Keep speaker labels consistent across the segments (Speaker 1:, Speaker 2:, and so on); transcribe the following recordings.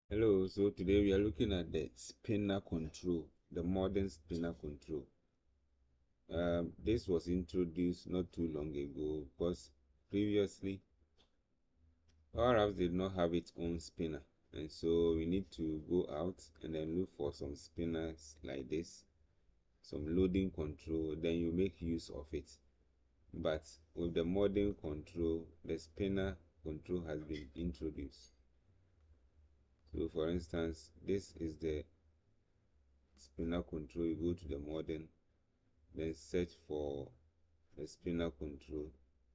Speaker 1: Hello, so today we are looking at the spinner control, the modern spinner control. This was introduced not too long ago because previously our apps did not have its own spinner, and so we need to go out and then look for some spinners like this, some loading control, then you make use of it. But with the modern control, the spinner control has been introduced. So for instance, this is the spinner control. You go to the modern, then search for the spinner control,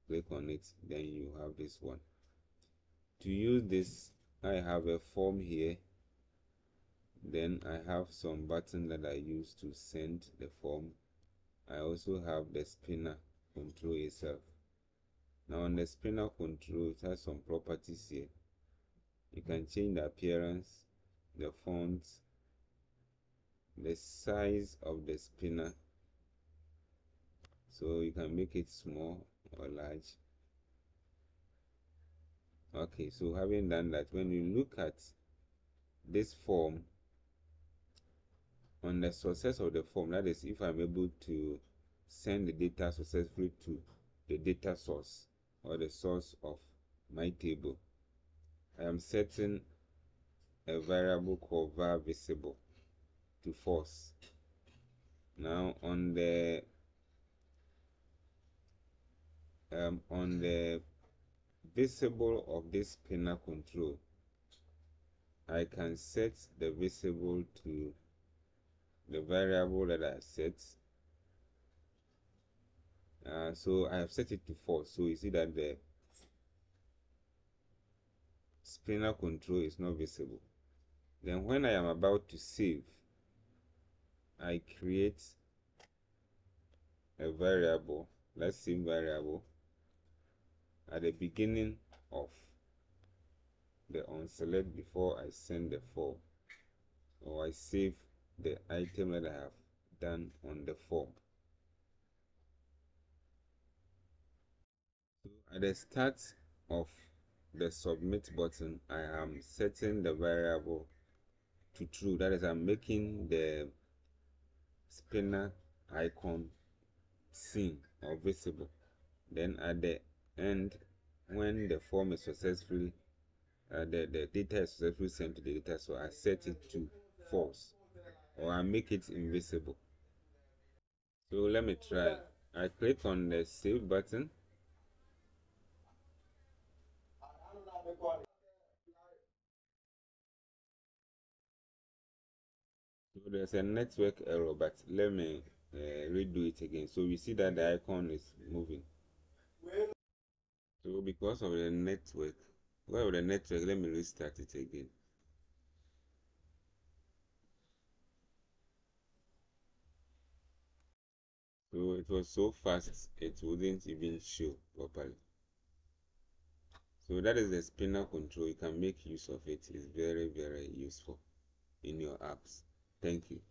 Speaker 1: click on it, then you have this one. To use this, I have a form here, then I have some button that I use to send the form. I also have the spinner control itself. Now on the spinner control, it has some properties here. You can change the appearance, the font, the size of the spinner, so you can make it small or large. Okay, so having done that, when you look at this form, on the success of the form, that is if I'm able to send the data successfully to the data source or the source of my table, I am setting a variable called var visible to false. Now on the visible of this spinner control, I can set the visible to the variable that I set. So I have set it to false. So you see that the spinner control is not visible. Then when I am about to save, I create a variable, let's say variable, at the beginning of the onSelect before I send the form, or I save the item that I have done on the form. So at the start of the submit button, I am setting the variable to true. That is, I'm making the spinner icon seen or visible. Then at the end, when the form is successfully the data is successfully sent to the data, so I set it to false, or I make it invisible. So let me try. I click on the save button. So there's a network error, but let me redo it again. So we see that the icon is moving. So because of the network, let me restart it again. So it was so fast, it wouldn't even show properly. So that is the spinner control. You can make use of it. It's very, very useful in your apps. Thank you.